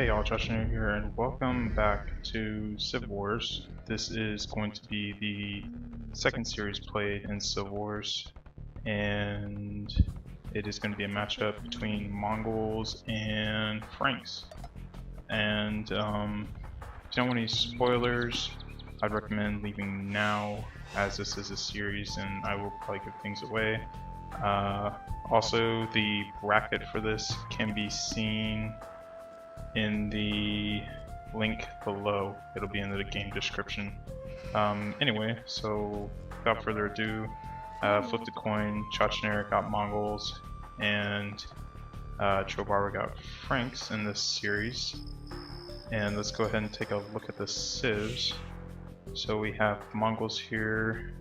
Hey y'all, Chachanator here, and welcome back to Civ Wars. This is going to be the second series played in Civ Wars, and it is going to be a matchup between Mongols and Franks. And if you don't want any spoilers, I'd recommend leaving now, as this is a series and I will probably give things away. Also, the bracket for this can be seen in the link below. It'll be in the game description. Anyway, so without further ado, flipped a coin. Chachanator got Mongols, and Chobarba got Franks in this series. And let's go ahead and take a look at the civs. So we have Mongols here.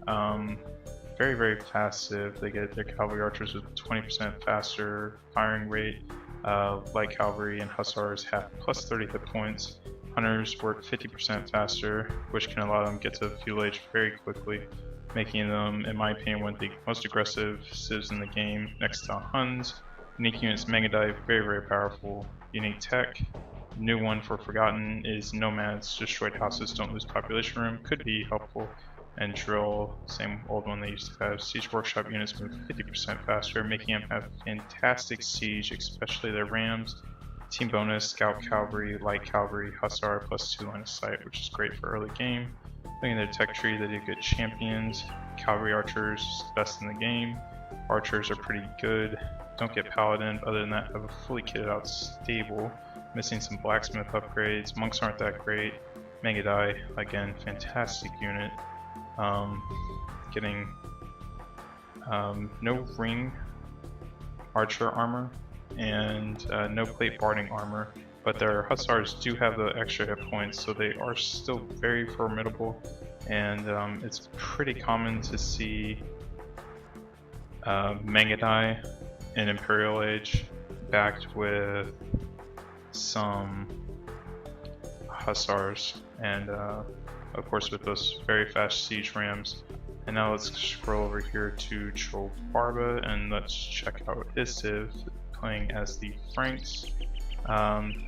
Very, very fast civ. They get their cavalry archers with 20% faster firing rate. Light cavalry and hussars have plus 30 hit points. Hunters work 50% faster, which can allow them to get to fuel age very quickly, making them, in my opinion, one of the most aggressive civs in the game, next to Huns. Unique units, Mangadai, very, very powerful. Unique tech, new one for Forgotten is Nomads, destroyed houses don't lose population room, could be helpful. And Drill, same old one they used to have. Siege Workshop units move 50% faster, making them have fantastic siege, especially their rams. Team bonus, Scout Cavalry, Light Cavalry, Hussar, plus 2 line of sight, which is great for early game. Looking at their tech tree, they do good champions. Cavalry Archers, best in the game. Archers are pretty good. Don't get Paladin, but other than that, have a fully kitted out stable. Missing some Blacksmith upgrades. Monks aren't that great. Mangadai, again, fantastic unit. Getting no ring archer armor and no plate barding armor, but their hussars do have the extra hit points, so they are still very formidable. And it's pretty common to see Mangadai in Imperial Age backed with some hussars, and of course with those very fast siege rams. And now let's scroll over here to Chobarba and let's check out his civ, playing as the Franks.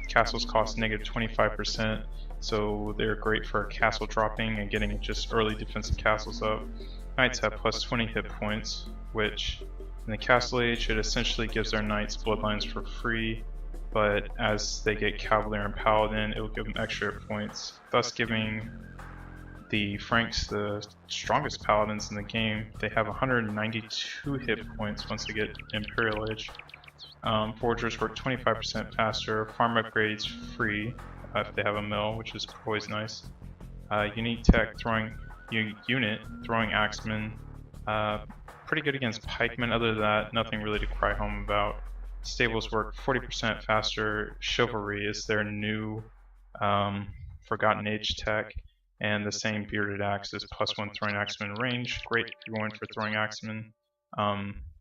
Castles cost negative 25%, so they're great for castle dropping and getting just early defensive castles up. Knights have plus 20 hit points, which in the Castle Age it essentially gives their knights bloodlines for free, but as they get Cavalier and Paladin, it will give them extra hit points, thus giving the Franks the strongest paladins in the game. They have 192 hit points once they get Imperial Age. Forgers work 25% faster, farm upgrades free if they have a mill, which is always nice. Unique tech, unit, throwing axemen, pretty good against pikemen. Other than that, nothing really to cry home about. Stables work 40% faster. Chivalry is their new Forgotten Age tech. And the same bearded axe is plus 1 throwing axeman range. Great if you're going for throwing axeman.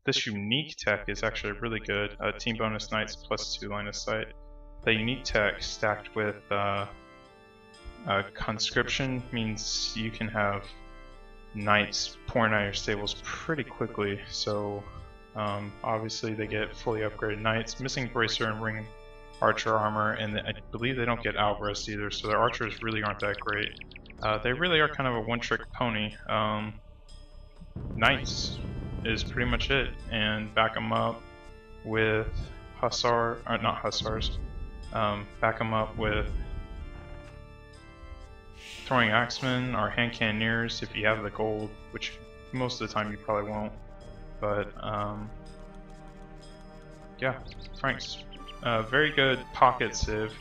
This unique tech is actually really good. Team bonus knights plus 2 line of sight. The unique tech stacked with conscription means you can have knights pouring out your stables pretty quickly. So obviously they get fully upgraded knights. Missing bracer and ring archer armor, and I believe they don't get outrest either. So their archers really aren't that great. They really are kind of a one-trick pony. Knights is pretty much it, and back them up with not hussars. Back them up with throwing axemen or hand cannoneers if you have the gold, which most of the time you probably won't. But yeah, Franks, very good pocket civ.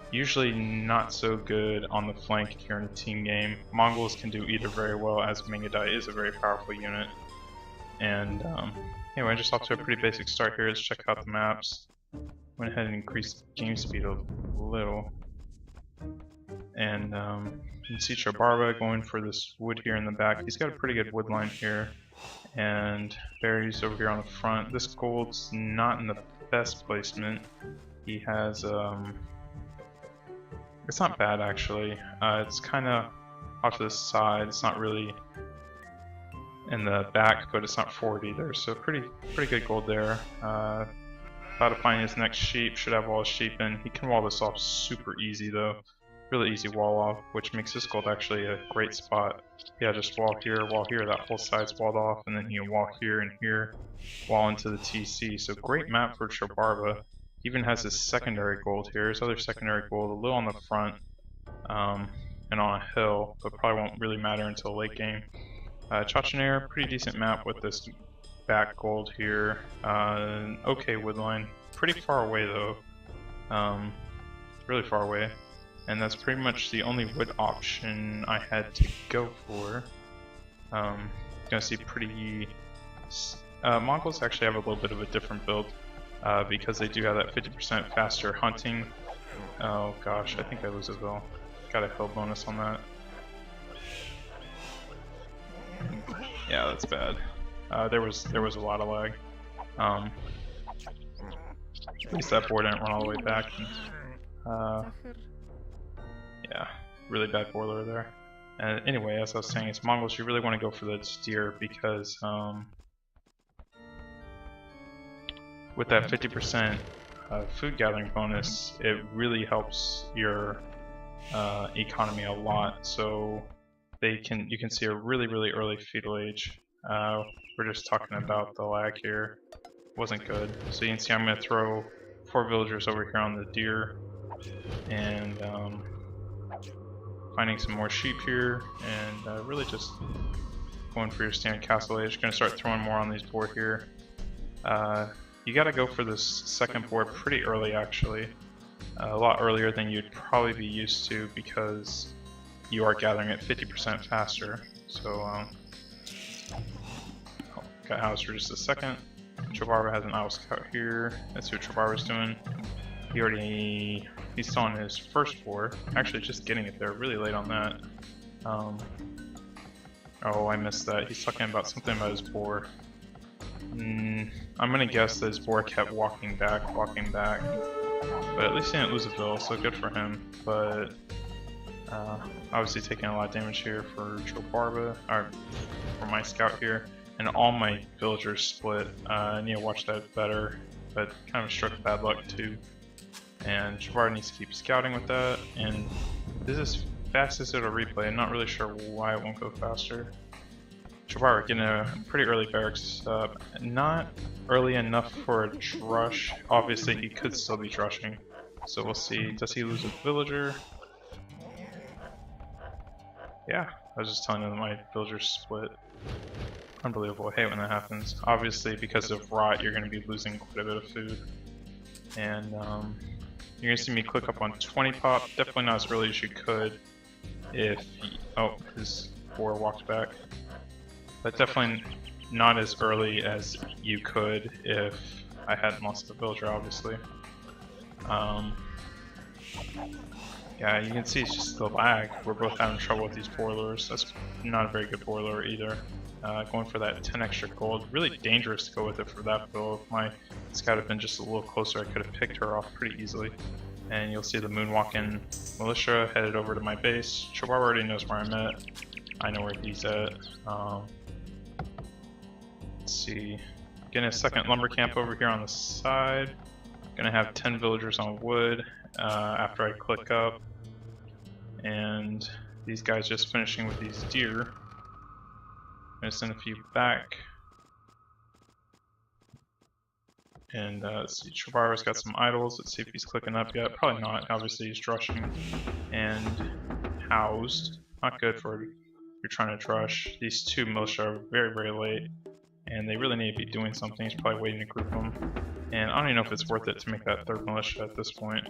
Usually not so good on the flank if you're in a team game. Mongols can do either very well, as Mangadai is a very powerful unit. And anyway, just off to a pretty basic start here. Let's check out the maps. Went ahead and increased game speed a little. And you can see Chobarba going for this wood here in the back. He's got a pretty good wood line here. And berries over here on the front. This gold's not in the best placement. He has it's not bad actually. It's kind of off to the side. It's not really in the back, but it's not forward either. So pretty good gold there. About to find his next sheep. Should have all his sheep in. He can wall this off super easy though. Really easy wall off, which makes this gold actually a great spot. Yeah, just wall here, that whole side's walled off, and then you can wall here and here, wall into the TC. So great map for Chobarba. Even has his secondary gold here. His other secondary gold a little on the front, and on a hill, but probably won't really matter until late game. Chachanator, pretty decent map with this back gold here. Okay woodline, pretty far away though, really far away. And that's pretty much the only wood option I had to go for. Gonna see pretty... Mongols actually have a little bit of a different build because they do have that 50% faster hunting. Oh gosh, I think I lose a bill. Got a hill bonus on that. Yeah, that's bad. There was a lot of lag. At least that board didn't run all the way back. Yeah, really bad boiler there. And anyway, as I was saying, it's Mongols. You really want to go for the steer because with that 50% food gathering bonus, it really helps your economy a lot. So you can see a really early feudal age. We're just talking about the lag here. Wasn't good. So you can see I'm going to throw 4 villagers over here on the deer and finding some more sheep here, and really just going for your standard castle age. Going to start throwing more on these board here. You got to go for this second board pretty early actually, a lot earlier than you'd probably be used to because you are gathering at 50% faster. So got house for just a second. Chobarba has an owl scout here. Let's see what Chobarba's doing. He's still on his first boar. Actually, just getting it there really late on that. Oh, I missed that. He's talking about something about his boar. I'm gonna guess that his boar kept walking back. But at least he didn't lose a bill, so good for him. But obviously taking a lot of damage here for Chobarba, or for my scout here. And all my villagers split. I need to watch that better, but kind of struck bad luck too. And Chobarba needs to keep scouting with that, and this is fastest it'll replay. I'm not really sure why it won't go faster. Chobarba getting a pretty early barracks, not early enough for a drush. Obviously he could still be drushing, so we'll see. Does he lose a villager? Yeah, I was just telling him that my villagers split. Unbelievable, I hate when that happens. Obviously because of rot you're going to be losing quite a bit of food. And you're going to see me click up on 20 pop, definitely not as early as you could if... Oh, his boar walked back. But definitely not as early as you could if I hadn't lost the villager, obviously. Yeah, you can see it's just the lag. We're both having trouble with these boilers. That's not a very good boiler either. Going for that 10 extra gold. Really dangerous to go with it for that build. If my scout had been just a little closer, I could have picked her off pretty easily. And you'll see the moonwalking militia headed over to my base. Chobarba already knows where I'm at. I know where he's at. Let's see. Getting a second lumber camp over here on the side. Gonna have 10 villagers on wood after I click up. And these guys just finishing with these deer. I'm gonna send a few back. And let's see, Chobarba's got some idols. Let's see if he's clicking up yet. Probably not. Obviously he's drushing. And housed. Not good for if you're trying to drush. These two militia are very late. And they really need to be doing something. He's probably waiting to group them. And I don't even know if it's worth it to make that third militia at this point.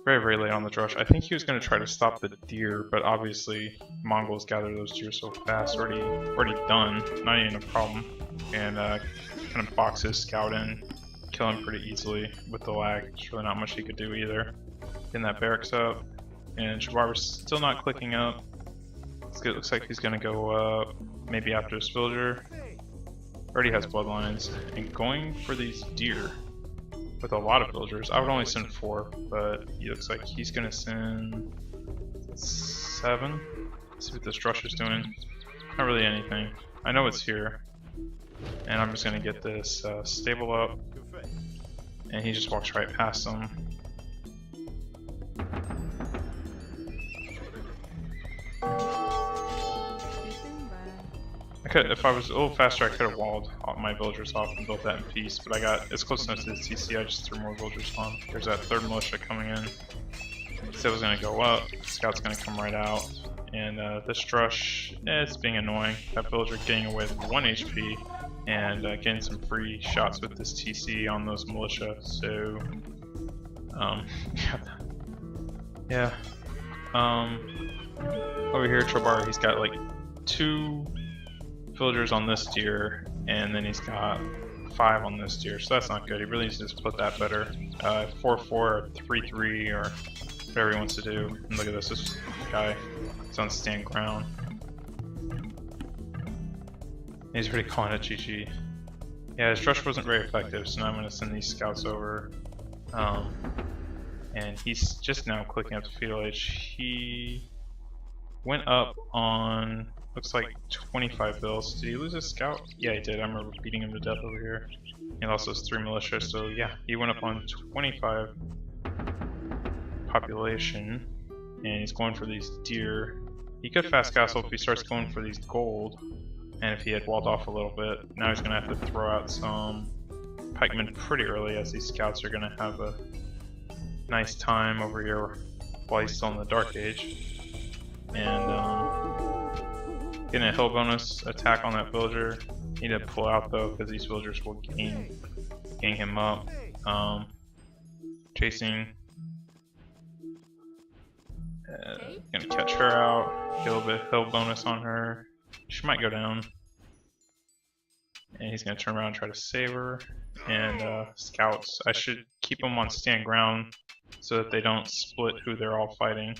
Very late on the drush. I think he was going to try to stop the deer, but obviously Mongols gather those deer so fast. Already done. Not even a problem. And kind of box his scout in, kill him pretty easily with the lag. There's really not much he could do either. Getting that barracks up, and Chobarba's still not clicking up. It looks like he's going to go up maybe after this villager. Already has bloodlines, and going for these deer with a lot of villagers. I would only send 4, but he looks like he's going to send 7. Let's see what this drush is doing. Not really anything. I know it's here. And I'm just gonna get this stable up, and he just walks right past them. If I was a little faster, I could have walled all my villagers off and built that in peace, but I got it's close enough to the TC, I just threw more villagers on. There's that third militia coming in. Said it was going to go up, scout's going to come right out, and this Drush, it's being annoying. That villager getting away with 1 HP, and getting some free shots with this TC on those militia, so... yeah. Over here, Trobar, he's got like 2 villagers on this deer, and then he's got 5 on this deer, so that's not good. He really needs to split that better. 4-4 or 3-3 or whatever he wants to do. And look at this guy is on stand ground. He's already calling it GG. Yeah, his rush wasn't very effective, so now I'm going to send these scouts over. And he's just now clicking up to fetal age. He went up on, looks like 25 bills. Did he lose his scout? Yeah, he did. I remember beating him to death over here. And also his 3 militia, so yeah, he went up on 25 population. And he's going for these deer. He could fast castle if he starts going for these gold. And if he had walled off a little bit. Now he's going to have to throw out some pikemen pretty early, as these scouts are going to have a nice time over here while he's still in the Dark Age. And getting a hill bonus attack on that villager. Need to pull out though, because these villagers will gang him up. Chasing. Gonna catch her out. Get a little bit of hill bonus on her. She might go down. And he's gonna turn around and try to save her. And scouts, I should keep them on stand ground so that they don't split who they're all fighting.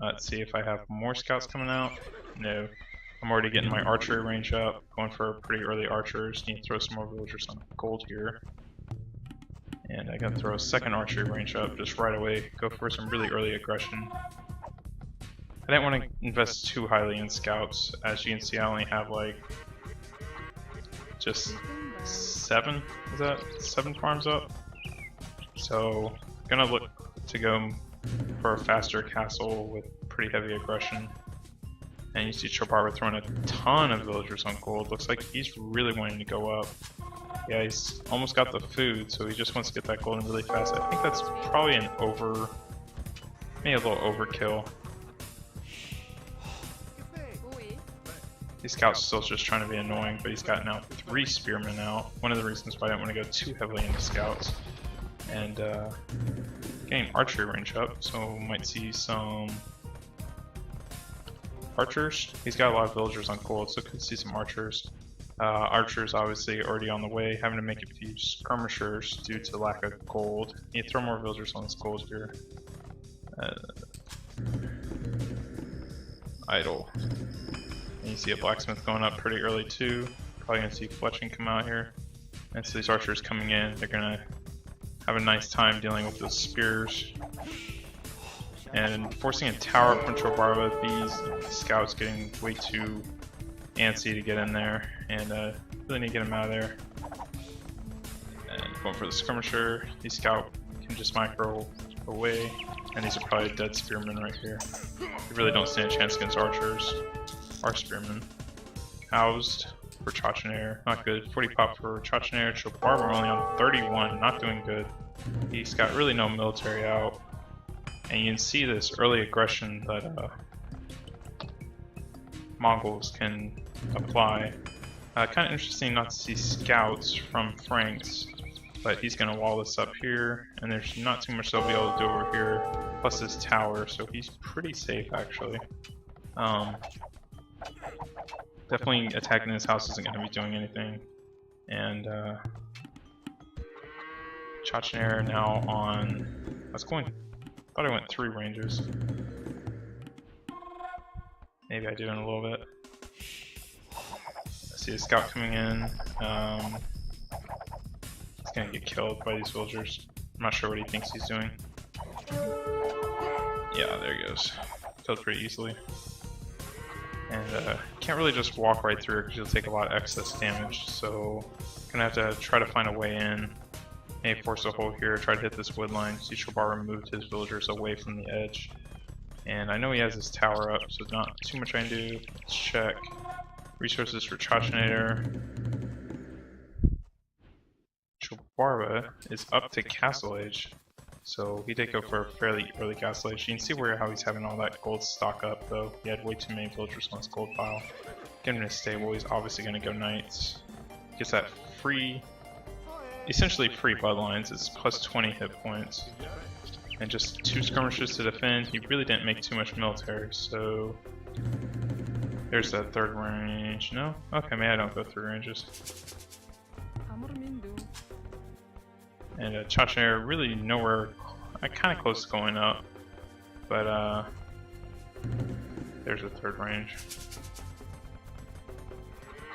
Let's see if I have more scouts coming out. No. I'm already getting my archery range up. Going for pretty early archers. Need to throw some more villagers on gold here. And I gotta throw a second archery range up just right away. Go for some really early aggression. I didn't want to invest too highly in scouts. As you can see, I only have like just 7. Is that 7 farms up? So gonna look to go for a faster castle with pretty heavy aggression. And you see Chobarba throwing a ton of villagers on gold. Looks like he's really wanting to go up. Yeah, he's almost got the food, so he just wants to get that golden really fast. I think that's probably an maybe a little overkill. These scouts still just trying to be annoying, but he's got now 3 spearmen out. One of the reasons why I don't want to go too heavily into scouts. And getting archery range up, so we might see some archers. He's got a lot of villagers on gold, so could see some archers. Archers obviously already on the way, having to make a few skirmishers due to lack of gold. Need to throw more villagers on this gold here. Idle. And you see a blacksmith going up pretty early too. Probably gonna see fletching come out here. And so these archers coming in, they're gonna have a nice time dealing with those spears. And forcing a tower from Chobarba, these scouts getting way too antsy to get in there, and really need to get them out of there. And going for the skirmisher, the scout can just micro away, and these are probably dead spearmen right here. They really don't stand a chance against archers. Our spearmen. Housed for Chachanator, not good. 40 pop for Chachanator. Chobarba only on 31, not doing good. He's got really no military out. And you can see this early aggression that Mongols can apply. Kind of interesting not to see scouts from Franks, but he's going to wall this up here, and there's not too much they'll be able to do over here, plus this tower, so he's pretty safe actually. Definitely attacking this house isn't going to be doing anything. And Chachanator now on, I thought I went 3 ranges. Maybe I do in a little bit. I see a scout coming in. He's gonna get killed by these villagers. I'm not sure what he thinks he's doing. Yeah, there he goes. Killed pretty easily. And can't really just walk right through because you'll take a lot of excess damage. So gonna have to try to find a way in. Maybe force a hole here, try to hit this wood line. See Chobar moved his villagers away from the edge. And I know he has his tower up, so not too much I can do. Let's check. Resources for Chachanator. Chobarba is up to Castle Age. So he did go for a fairly early Castle Age. You can see how he's having all that gold stock up though. He had way too many villagers on his gold pile. Get him in a stable, he's obviously going to go Knights. Gets that free, essentially free bloodlines. It's plus 20 hit points. And just 2 skirmishes to defend. He really didn't make too much military, so there's that third range. No? Okay, maybe I don't go through ranges. And Chachanator really nowhere, kind of close to going up, but there's a third range.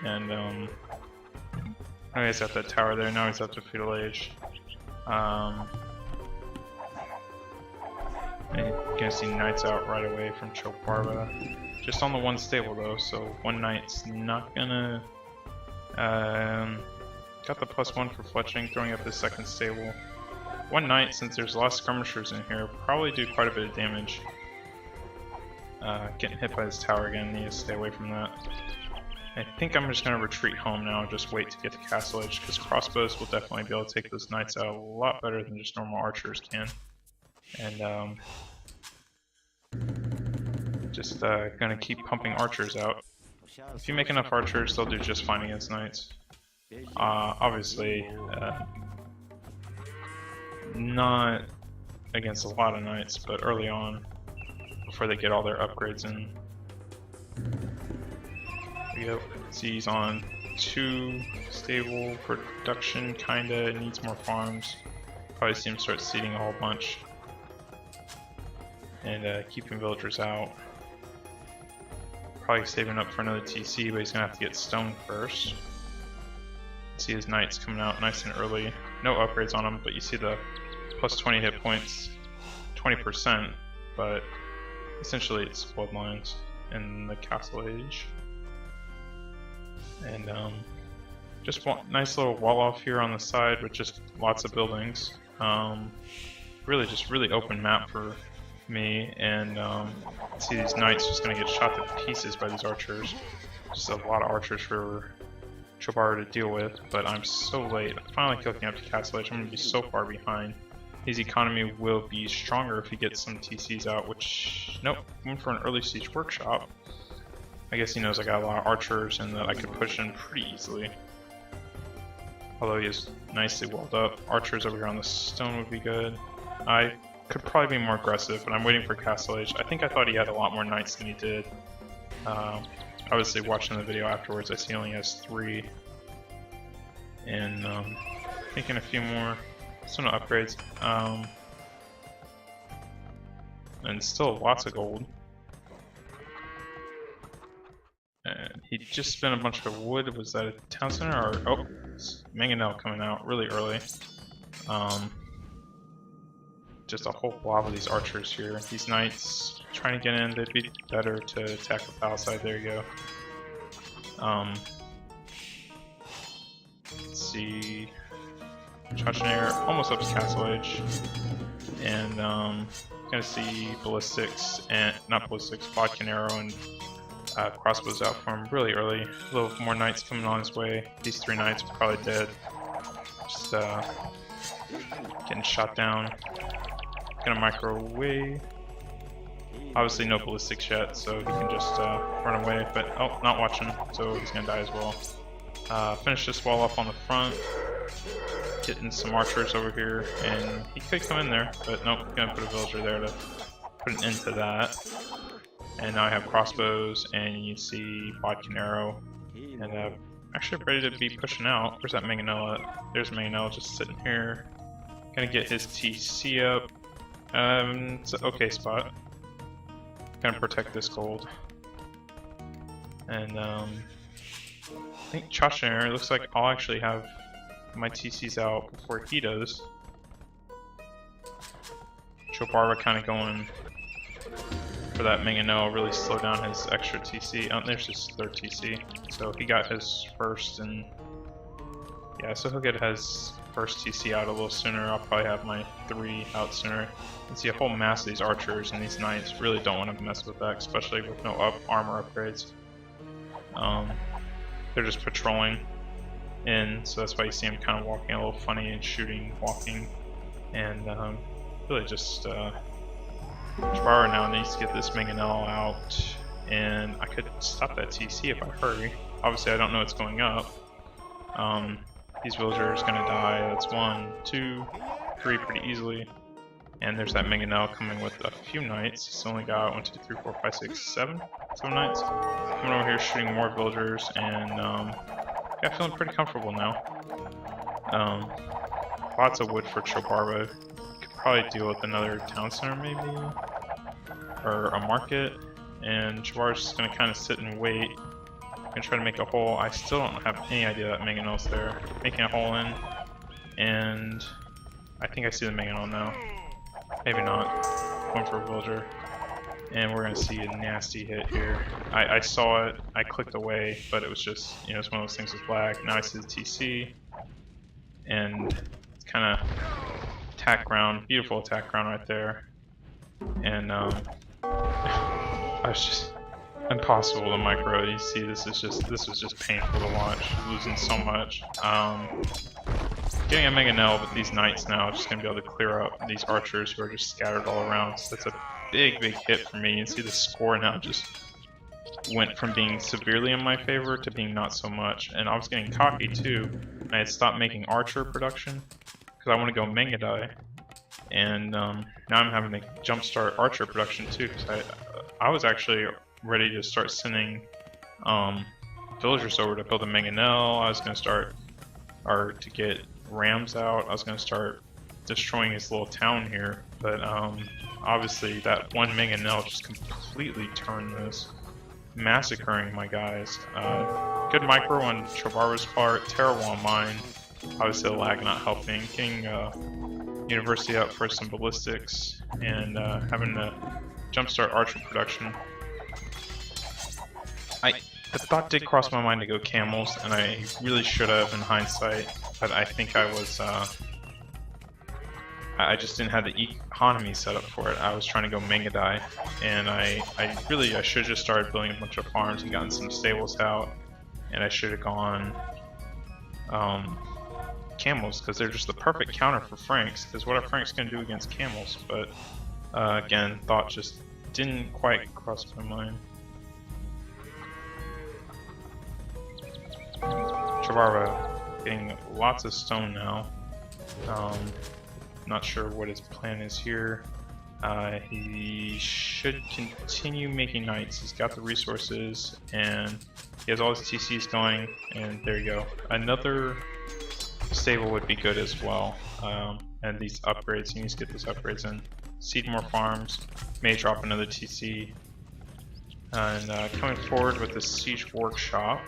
And oh, he's at that tower there. Now he's at the feudal age. And you're gonna see knights out right away from Choparba. Just on the one stable though, so one knight's not gonna. Got the +1 for fletching, throwing up his second stable. One knight, since there's a lot of skirmishers in here, probably do quite a bit of damage. Getting hit by his tower again, need to stay away from that. I think I'm just going to retreat home now and just wait to get to Castle Edge, because crossbows will definitely be able to take those knights out a lot better than just normal archers can. And just going to keep pumping archers out. If you make enough archers, they'll do just fine against knights. Obviously, not against a lot of knights, but early on, before they get all their upgrades in. Yep, see he's on 2 stable production, kinda, needs more farms. Probably see him start seeding a whole bunch. And keeping villagers out. Probably saving up for another TC, but he's gonna have to get stone first. See his knights coming out nice and early. No upgrades on them, but you see the plus 20 hit points, 20%, but essentially it's bloodlines in the Castle Age. And just one nice little wall off here on the side with just lots of buildings. Really open map for me, and see these knights just gonna get shot to pieces by these archers. Just a lot of archers for Chobar to deal with, but I'm so late. I'm finally cooking up to Castle Edge. I'm gonna be so far behind. His economy will be stronger if he gets some TCs out, which, nope, went for an early siege workshop. I guess he knows I got a lot of archers and that I could push in pretty easily. Although he is nicely walled up. Archers over here on the stone would be good. I could probably be more aggressive, but I'm waiting for Castle Age. I think I thought he had a lot more knights than he did. Obviously, watching the video afterwards, I see he only has 3. And thinking a few more. Still no upgrades. And still lots of gold. And he just spent a bunch of wood. Was that a town center? Or, oh, it's Mangonel coming out really early. Just a whole blob of these archers here. These knights trying to get in, they'd be better to attack the palisade. There you go. Let's see. Chachanator almost up to Castle Age. And gonna see ballistics and not ballistics, bodkin arrow and crossbows out for him really early. A little more knights coming on his way. These 3 knights are probably dead. Just getting shot down. Gonna micro away. Obviously no ballistics yet, so he can just run away, but oh, not watching, so he's gonna die as well. Finish this wall up on the front. Getting some archers over here, and he could come in there, but nope, gonna put a villager there to put an end to that. And now I have crossbows, and you see bodkin arrow, and actually ready to be pushing out. Where's that Mangonel at? There's Mangonel just sitting here. Gonna get his TC up. It's an okay spot. Gonna protect this gold. And I think Chachanator, looks like I'll actually have my TCs out before he does. Chobarba kind of going for that Mangonel really slow down his extra TC. Oh, there's his third TC. So he got his first, and yeah, so he'll get his first TC out a little sooner. I'll probably have my 3 out sooner. And see a whole mass of these archers and these knights. Really don't want to mess with that, especially with no armor upgrades. They're just patrolling in, so that's why you see him kind of walking a little funny and shooting, walking, and really just Chachanator now needs to get this Mangonel out, and I could stop that TC if I hurry. Obviously, I don't know what's going up. These villagers are gonna die. That's 1, 2, 3 pretty easily. And there's that Mangonel coming with a few knights. He's only got 1, 2, 3, 4, 5, 6, 7 knights. Coming over here shooting more villagers, and yeah, feeling pretty comfortable now. Lots of wood for Chachanator. Could probably deal with another town center maybe, or a market. And Chachanator's just gonna kind of sit and wait. Gonna try to make a hole. I still don't have any idea that Mangonel's there. Making a hole in, and I think I see the Mangonel now. Maybe not. Going for a villager. And we're gonna see a nasty hit here. I saw it, I clicked away, but it was just, you know, it's one of those things with lag. Now I see the TC, and it's kind of attack ground, beautiful attack ground right there. And I was just impossible to micro. You see, this was just painful to watch, losing so much. Getting a Mangonel, but these knights now are just going to be able to clear up these archers who are just scattered all around. So that's a big hit for me. You can see the score now just went from being severely in my favor to being not so much. And I was getting cocky too. And I had stopped making archer production because I want to go Mangonel. And now I'm having to jumpstart archer production too, because I was actually ready to start sending villagers over to build a Mangonel. I was going to start, or to get rams out. I was going to start destroying his little town here, but obviously that one Mangonel just completely turned this, massacring my guys. Good micro on Chachanator's part, terrible on mine. Obviously the lag not helping. Getting University up for some ballistics, and having to jumpstart archer production. The thought did cross my mind to go camels, and I really should have in hindsight, but I think I was, I just didn't have the economy set up for it. I was trying to go Mangonel, and I should have just started building a bunch of farms and gotten some stables out, and I should have gone camels, because they're just the perfect counter for Franks, because what are Franks going to do against camels? But again, thought just didn't quite cross my mind. Chachanator getting lots of stone now. Not sure what his plan is here. He should continue making knights. He's got the resources, and he has all his TCs going, and there you go. Another stable would be good as well. And these upgrades, he needs to get those upgrades in. Seed more farms, may drop another TC. And coming forward with the siege workshop.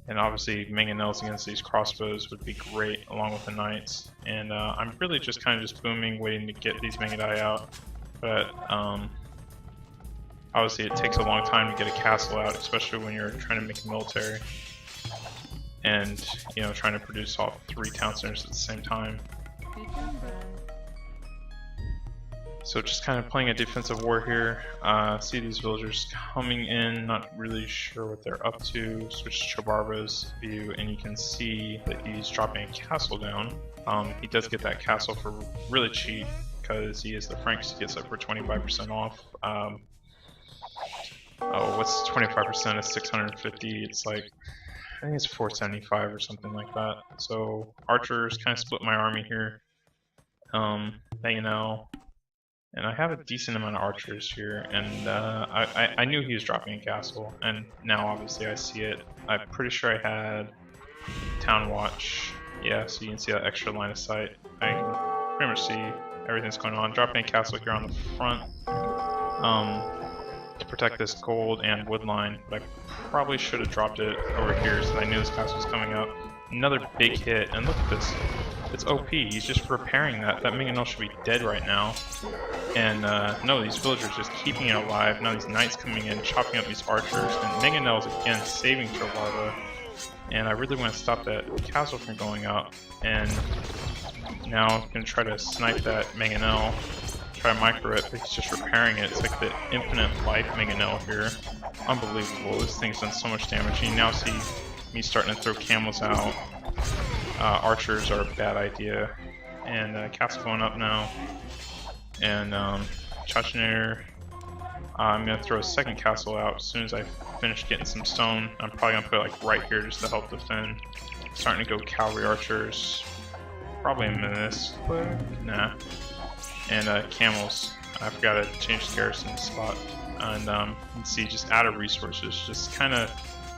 And obviously Mangonels against these crossbows would be great, along with the knights. And I'm really just kind of just booming, waiting to get these Mangonel out. But obviously it takes a long time to get a castle out, especially when you're trying to make a military. And, you know, trying to produce all 3 town centers at the same time. So just kind of playing a defensive war here. See these villagers coming in, not really sure what they're up to. Switch to Chachanator's view, and you can see that he's dropping a castle down. He does get that castle for really cheap, because he is the Franks. He gets it for 25% off. Oh, what's 25% of 650? It's like, I think it's 475 or something like that. So archers kind of split my army here. Mangonel. And I have a decent amount of archers here, and I knew he was dropping a castle, and now obviously I see it. I'm pretty sure I had Town Watch. Yeah, so you can see that extra line of sight. I can pretty much see everything's going on. Dropping a castle here on the front to protect this gold and wood line, but I probably should have dropped it over here so I knew this castle was coming up. Another big hit, and look at this. It's OP. He's just repairing that. That Mangonel should be dead right now. And no, these villagers just keeping it alive. Now these knights coming in, chopping up these archers, and mangonels again saving Chobarba. And I really want to stop that castle from going up. And now I'm going to try to snipe that mangonel, try to micro it, but he's just repairing it. It's like the infinite life mangonel here. Unbelievable. This thing's done so much damage. You now see me starting to throw camels out. Archers are a bad idea. And castle going up now. And Chachanator, I'm going to throw a second castle out as soon as I finish getting some stone. I'm probably going to put it like right here just to help defend. Starting to go cavalry archers. Probably a menace, but nah. And camels. I forgot to change the garrison spot. And you can see just out of resources. Just kind of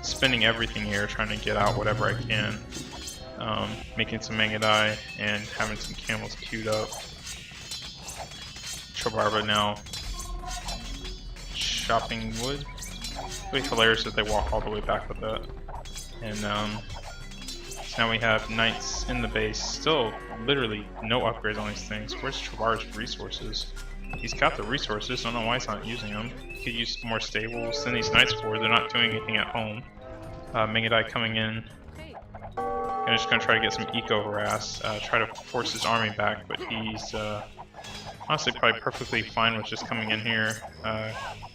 spending everything here trying to get out whatever I can. Making some Mangadai and having some camels queued up. Chobarba now chopping wood. Really hilarious that they walk all the way back with that. And so now we have knights in the base. Still literally no upgrades on these things. Where's Chobarba's resources? He's got the resources, I don't know why he's not using them. He could use more stables. Send these knights forward, they're not doing anything at home. Mangadai coming in. I'm just gonna try to get some eco harass, try to force his army back, but he's honestly probably perfectly fine with just coming in here.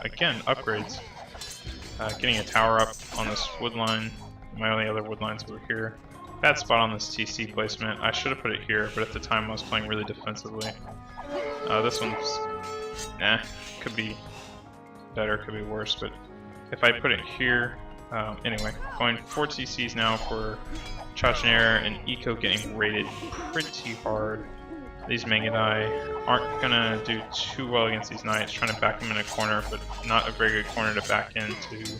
Again, upgrades. Getting a tower up on this wood line. My only other wood lines over here. Bad spot on this TC placement. I should have put it here, but at the time I was playing really defensively. This one's, nah, could be better, could be worse, but if I put it here, anyway, going 4 TCs now for Chachanator and Eco getting raided pretty hard. These Mangadai aren't gonna do too well against these knights, trying to back them in a corner, but not a very good corner to back into.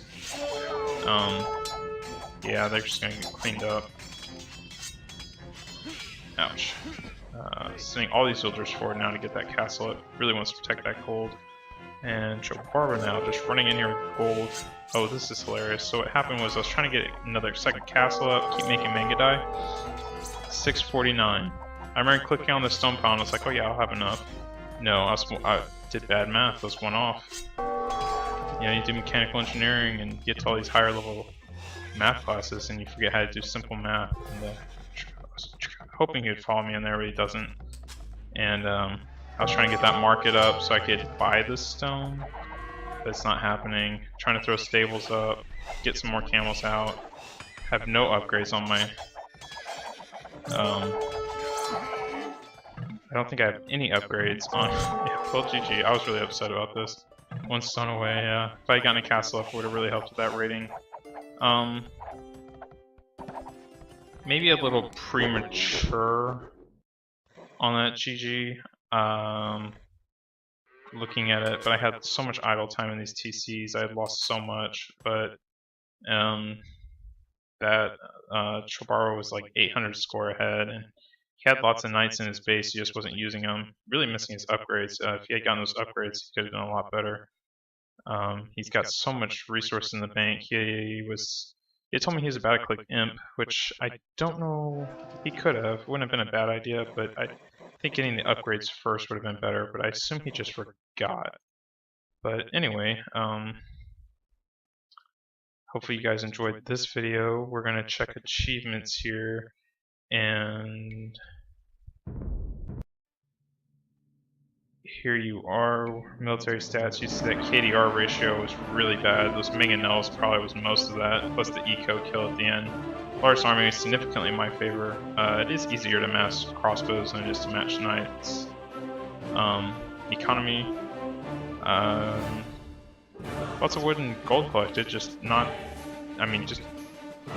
Yeah, they're just gonna get cleaned up. Ouch. Sending all these soldiers forward now to get that castle up. Really wants to protect that gold. And Chobarba now just running in here with gold. Oh, this is hilarious. So what happened was I was trying to get another second castle up, keep making Mangadai. 649. I remember clicking on the stone pile and I was like, oh yeah, I'll have enough. No, I did bad math, I was one off. You know, you do mechanical engineering and get to all these higher level math classes and you forget how to do simple math. And I was hoping he would follow me in there, but he doesn't. And I was trying to get that market up so I could buy this stone. But it's not happening. Trying to throw stables up, get some more camels out. Have no upgrades on my... I don't think I have any upgrades on... Yeah, well, GG. I was really upset about this. One stone away, yeah. If I had gotten a castle up, it would have really helped with that rating. Maybe a little premature on that GG. Looking at it, but I had so much idle time in these TCs. I had lost so much, but that Chobarba was like 800 score ahead, and he had lots of knights in his base. He just wasn't using them. Really missing his upgrades. If he had gotten those upgrades, he could have done a lot better. He's got so much resource in the bank. He told me he was about to click imp, which I don't know. He could have. It wouldn't have been a bad idea, but I think getting the upgrades first would have been better. But I assume he just forgot. But anyway, hopefully you guys enjoyed this video. We're gonna check achievements here, and here you are, military stats. You see that KDR ratio was really bad. Those mangonels probably was most of that, plus the eco kill at the end. Largest army is significantly in my favor. It is easier to mass crossbows than it is to match knights. Economy, lots of wood and gold collected, just not, I mean, just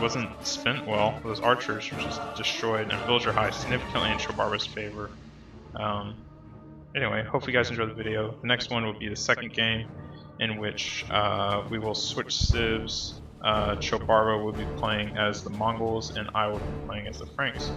wasn't spent well. Those archers were just destroyed, and villager high significantly in Chobarba's favor. Anyway, hope you guys enjoyed the video. The next one will be the second game, in which we will switch civs. Chobarba will be playing as the Mongols, and I will be playing as the Franks.